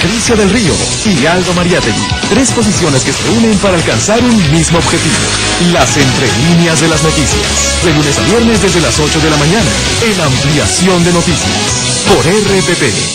Patricia del Río y Aldo Mariátegui. 3 posiciones que se unen para alcanzar un mismo objetivo. Las entrelíneas de las noticias. De lunes a viernes desde las 8 de la mañana. En Ampliación de Noticias. Por RPP.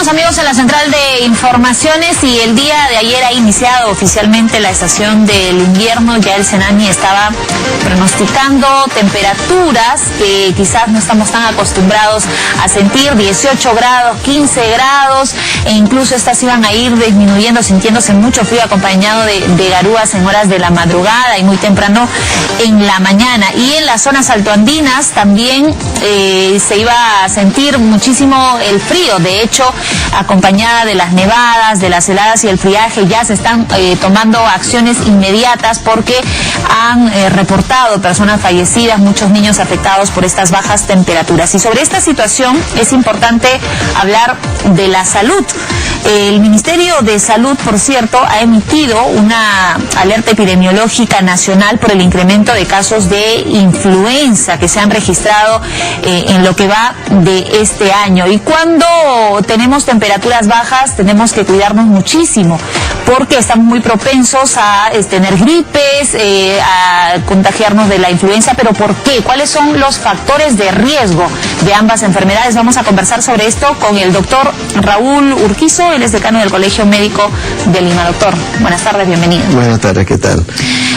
Amigos, en la central de informaciones, y el día de ayer ha iniciado oficialmente la estación del invierno. Ya el Senami estaba pronosticando temperaturas que quizás no estamos tan acostumbrados a sentir, 18 grados, 15 grados, e incluso estas iban a ir disminuyendo, sintiéndose mucho frío, acompañado de garúas en horas de la madrugada y muy temprano en la mañana. Y en las zonas altoandinas también se iba a sentir muchísimo el frío. De hecho, acompañada de las nevadas, de las heladas y el friaje, ya se están tomando acciones inmediatas porque han reportado personas fallecidas, muchos niños afectados por estas bajas temperaturas. Y sobre esta situación es importante hablar de la salud. El Ministerio de Salud, por cierto, ha emitido una alerta epidemiológica nacional por el incremento de casos de influenza que se han registrado en lo que va de este año. Y cuando tenemos temperaturas bajas, tenemos que cuidarnos muchísimo porque estamos muy propensos a tener gripes, a contagiarnos de la influenza. ¿Pero por qué? ¿Cuáles son los factores de riesgo de ambas enfermedades? Vamos a conversar sobre esto con el doctor Raúl Urquizo. Él es decano del Colegio Médico de Lima. Doctor, buenas tardes, bienvenido. Buenas tardes, ¿qué tal?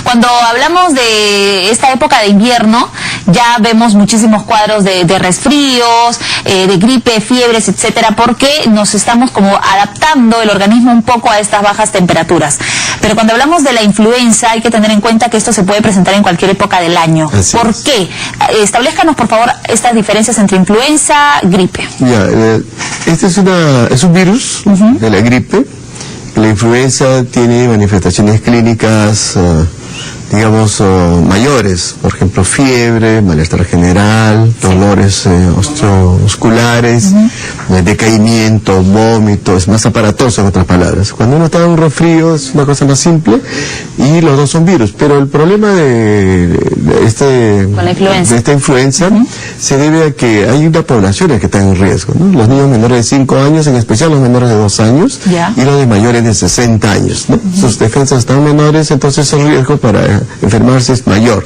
Cuando hablamos de esta época de invierno, ya vemos muchísimos cuadros de resfríos, de gripe, fiebres, etcétera, porque nos estamos como adaptando el organismo un poco a estas bajas temperaturas. Pero cuando hablamos de la influenza, hay que tener en cuenta que esto se puede presentar en cualquier época del año. Así ¿Por es. qué? Establezcanos, por favor, estas diferencias entre influenza y gripe. Ya, este es un virus de la gripe. La influenza tiene manifestaciones clínicas, digamos, mayores, por ejemplo, fiebre, malestar general, dolores osteomusculares, decaimiento, vómito, es más aparatoso, en otras palabras. Cuando uno está en un resfrío es una cosa más simple y los dos son virus, pero el problema de esta influenza se debe a que hay una población que está en riesgo, ¿no? Los niños menores de 5 años, en especial los menores de 2 años, y los de mayores de 60 años, ¿no? Sus defensas están menores, entonces el riesgo para enfermarse es mayor.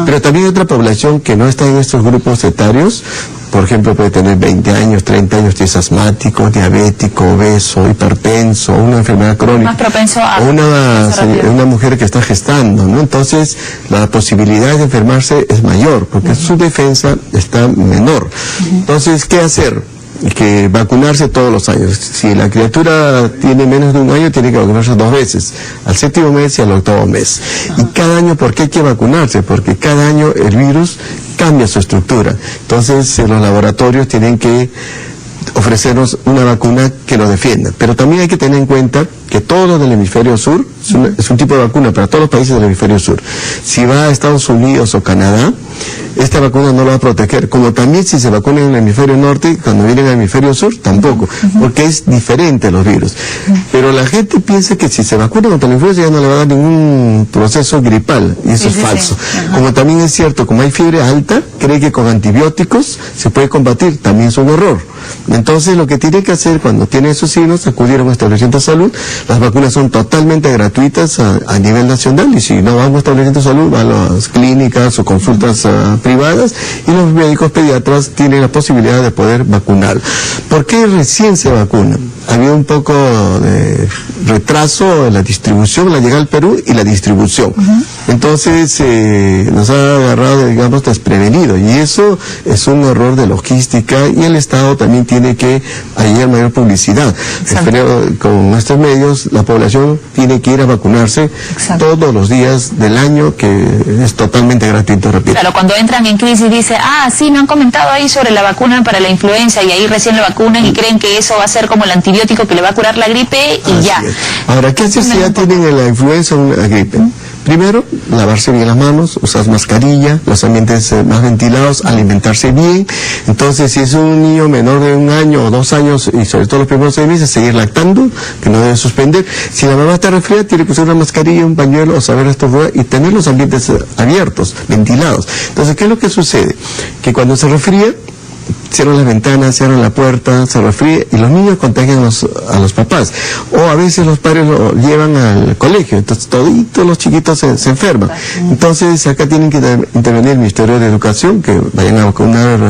Pero también hay otra población que no está en estos grupos etarios. Por ejemplo, puede tener 20 años, 30 años, si es asmático, diabético, obeso, hipertenso, una enfermedad crónica. Más propenso a una mujer que está gestando, ¿no? Entonces, la posibilidad de enfermarse es mayor, porque su defensa está menor. Entonces, ¿qué hacer? Que vacunarse todos los años. Si la criatura tiene menos de un año, tiene que vacunarse 2 veces, al 7º mes y al 8º mes. Y cada año, ¿por qué hay que vacunarse? Porque cada año el virus cambia su estructura. Entonces, los laboratorios tienen que ofrecernos una vacuna que lo defienda. Pero también hay que tener en cuenta que todos los del hemisferio sur, es un tipo de vacuna para todos los países del hemisferio sur. Si va a Estados Unidos o Canadá, esta vacuna no lo va a proteger. Como también si se vacuna en el hemisferio norte, cuando viene al hemisferio sur, tampoco, porque es diferente los virus. Pero la gente piensa que si se vacuna contra la influenza ya no le va a dar ningún proceso gripal, y eso es falso. Como también es cierto, como hay fiebre alta, cree que con antibióticos se puede combatir, también es un error. Entonces, lo que tiene que hacer cuando tiene esos signos, acudir a un establecimiento de salud. Las vacunas son totalmente gratuitas a nivel nacional, y si no va a un establecimiento de salud, va a las clínicas o consultas privadas, y los médicos pediatras tienen la posibilidad de poder vacunar. ¿Por qué recién se vacuna? Había un poco de retraso en la distribución, la llegada al Perú y la distribución. Entonces, nos ha agarrado, digamos, desprevenido, y eso es un error de logística, y el Estado también tiene que hallar mayor publicidad. Espero, con estos medios, la población tiene que ir a vacunarse todos los días del año, que es totalmente gratuito, repito. Claro, cuando entran en crisis dice, sí, me han comentado ahí sobre la vacuna para la influenza, y ahí recién la vacunan y creen que eso va a ser como el antibiótico que le va a curar la gripe y ya. Ahora, ¿qué hacer si ya tienen la influenza o la gripe? Primero, lavarse bien las manos, usar mascarilla, los ambientes más ventilados, alimentarse bien. Entonces, si es un niño menor de 1 año o 2 años, y sobre todo los primeros 6 meses, seguir lactando, que no debe suspender. Si la mamá está resfriada, tiene que usar una mascarilla, un pañuelo, o saber estornudar y tener los ambientes abiertos, ventilados. Entonces, ¿qué es lo que sucede? Que cuando se resfría, cierran las ventanas, cierran la puerta, se resfría y los niños contagian a los papás. O a veces los padres lo llevan al colegio, entonces toditos los chiquitos se enferman. Entonces acá tienen que intervenir el Ministerio de Educación, que vayan a vacunar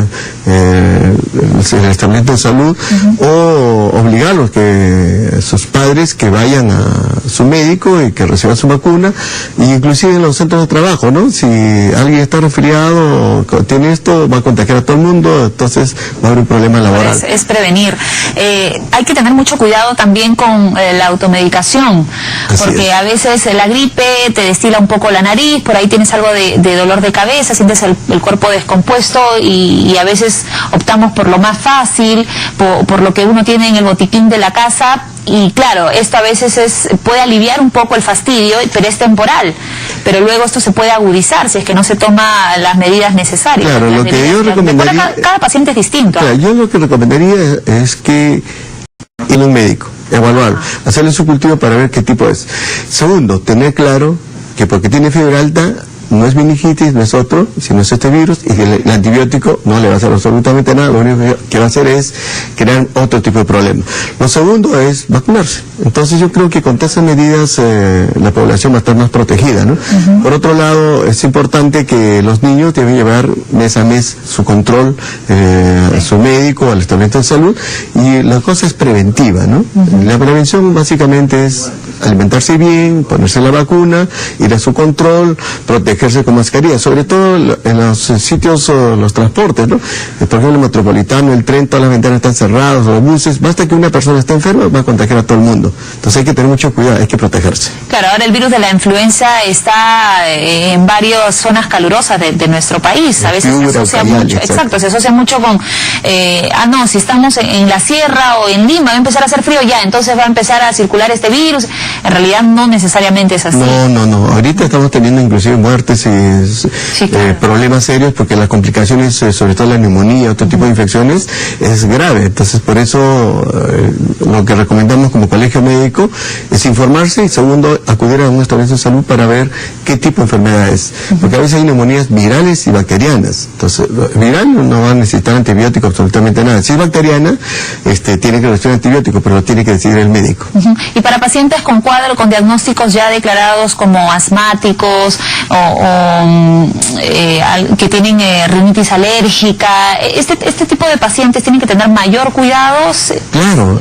el establecimiento de salud, o obligarlos que sus padres que vayan a su médico y que reciban su vacuna, y inclusive en los centros de trabajo, ¿no? Si alguien está resfriado o tiene esto, va a contagiar a todo el mundo, entonces va a haber un problema laboral. Es prevenir. Hay que tener mucho cuidado también con la automedicación, porque a veces la gripe te destila un poco la nariz, por ahí tienes algo de dolor de cabeza, sientes el cuerpo descompuesto y a veces optamos por lo más fácil, por lo que uno tiene en el botiquín de la casa. Y claro, esto a veces puede aliviar un poco el fastidio, pero es temporal. Pero luego esto se puede agudizar si es que no se toma las medidas necesarias. Claro, lo que yo recomendaría... Cada paciente es distinto. Claro, yo lo que recomendaría es que ir a un médico, evaluarlo, hacerle su cultivo para ver qué tipo es. Segundo, tener claro que porque tiene fiebre alta, no es meningitis, no es otro, sino es este virus, y que el antibiótico no le va a hacer absolutamente nada, lo único que va a hacer es crear otro tipo de problema. Lo segundo es vacunarse. Entonces yo creo que con todas esas medidas la población va a estar más protegida, ¿no? Por otro lado, es importante que los niños deben llevar mes a mes su control a su médico, al establecimiento de salud, y la cosa es preventiva, ¿no? La prevención básicamente es alimentarse bien, ponerse la vacuna, ir a su control, protegerse con mascarilla, sobre todo en los sitios o los transportes, ¿no? Por ejemplo, el metropolitano, el tren, todas las ventanas están cerradas, los buses, basta que una persona esté enferma, va a contagiar a todo el mundo. Entonces hay que tener mucho cuidado, hay que protegerse. Claro, ahora el virus de la influenza está en varias zonas calurosas de nuestro país. A veces se asocia mucho, exacto, se asocia mucho con, no, si estamos en la sierra o en Lima, va a empezar a hacer frío ya, entonces va a empezar a circular este virus. En realidad no necesariamente es así. No. Ahorita estamos teniendo inclusive muertes y claro, problemas serios, porque las complicaciones, sobre todo la neumonía, otro tipo de infecciones, es grave. Entonces, por eso lo que recomendamos como colegio médico es informarse, y segundo, acudir a un establecimiento de salud para ver qué tipo de enfermedad es. Porque a veces hay neumonías virales y bacterianas. Entonces, viral no va a necesitar antibiótico absolutamente nada. Si es bacteriana, tiene que recibir antibiótico, pero lo tiene que decidir el médico. Y para pacientes con cuadro, con diagnósticos ya declarados como asmáticos que tienen rinitis alérgica, este tipo de pacientes tienen que tener mayor cuidado. Claro,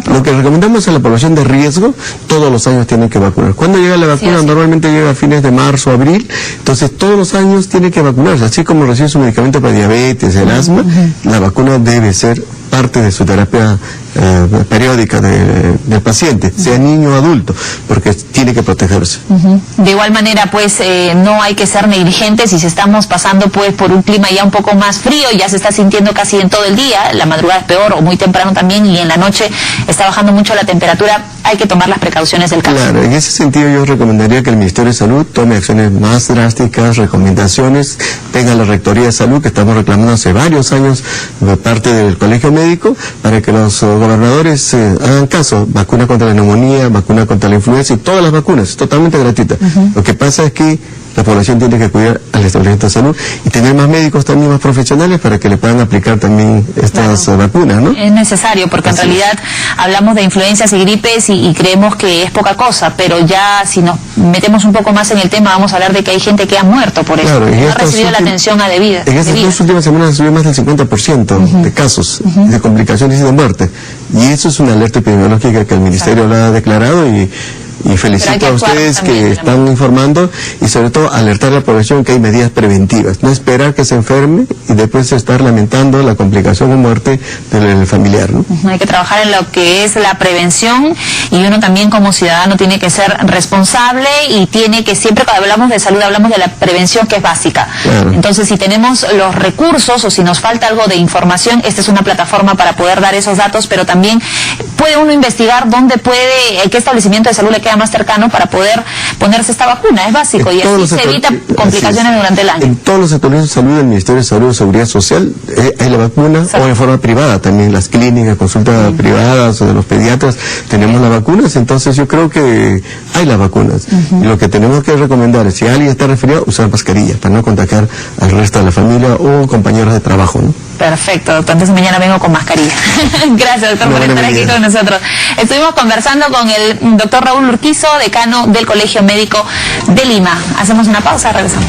lo que recomendamos a la población de riesgo, todos los años tienen que vacunar. ¿Cuándo llega la vacuna? Normalmente llega a fines de marzo, abril, entonces todos los años tiene que vacunarse, así como recibe su medicamento para diabetes, el asma, la vacuna debe ser parte de su terapia periódica del paciente, sea niño o adulto, porque tiene que protegerse. De igual manera, pues, no hay que ser negligentes, y si estamos pasando pues por un clima ya un poco más frío, ya se está sintiendo casi en todo el día, la madrugada es peor, o muy temprano también, y en la noche está bajando mucho la temperatura, hay que tomar las precauciones del caso. Claro, en ese sentido yo recomendaría que el Ministerio de Salud tome acciones más drásticas, recomendaciones, tenga la Rectoría de Salud, que estamos reclamando hace varios años de parte del Colegio Médico, para que los gobernadores hagan caso, vacuna contra la neumonía, vacuna contra la influenza, y todas las vacunas, totalmente gratuitas. Lo que pasa es que la población tiene que cuidar al establecimiento de salud y tener más médicos también, más profesionales, para que le puedan aplicar también estas vacunas, ¿no? Es necesario, porque en realidad hablamos de influencias y gripes y creemos que es poca cosa, pero ya si nos metemos un poco más en el tema, vamos a hablar de que hay gente que ha muerto por eso, claro, no ha recibido la atención adebida. En estas 2 últimas semanas subió más del 50% de casos, de complicaciones y de muerte. Y eso es una alerta epidemiológica que el Ministerio lo ha declarado, y felicito a ustedes que están informando, y sobre todo alertar a la población que hay medidas preventivas, no esperar que se enferme y después estar lamentando la complicación o muerte del familiar, ¿no? Hay que trabajar en lo que es la prevención, y uno también como ciudadano tiene que ser responsable, y tiene que, siempre cuando hablamos de salud hablamos de la prevención, que es básica. Claro. Entonces, si tenemos los recursos o si nos falta algo de información, esta es una plataforma para poder dar esos datos, pero también puede uno investigar dónde qué establecimiento de salud le queda queda más cercano para poder ponerse esta vacuna. Es básico y así se evita complicaciones durante el año. En todos los sectores de salud, el Ministerio de Salud y Seguridad Social, hay la vacuna, o en forma privada también, las clínicas, consultas privadas o de los pediatras, tenemos las vacunas. Entonces yo creo que hay las vacunas. Y lo que tenemos que recomendar es, si alguien está resfriado, usar mascarilla para no contagiar al resto de la familia o compañeros de trabajo, ¿no? Perfecto, doctor. Entonces mañana vengo con mascarilla. Gracias, doctor, por estar aquí con nosotros. Estuvimos conversando con el doctor Raúl Urquizo, decano del Colegio Médico de Lima. Hacemos una pausa, regresamos.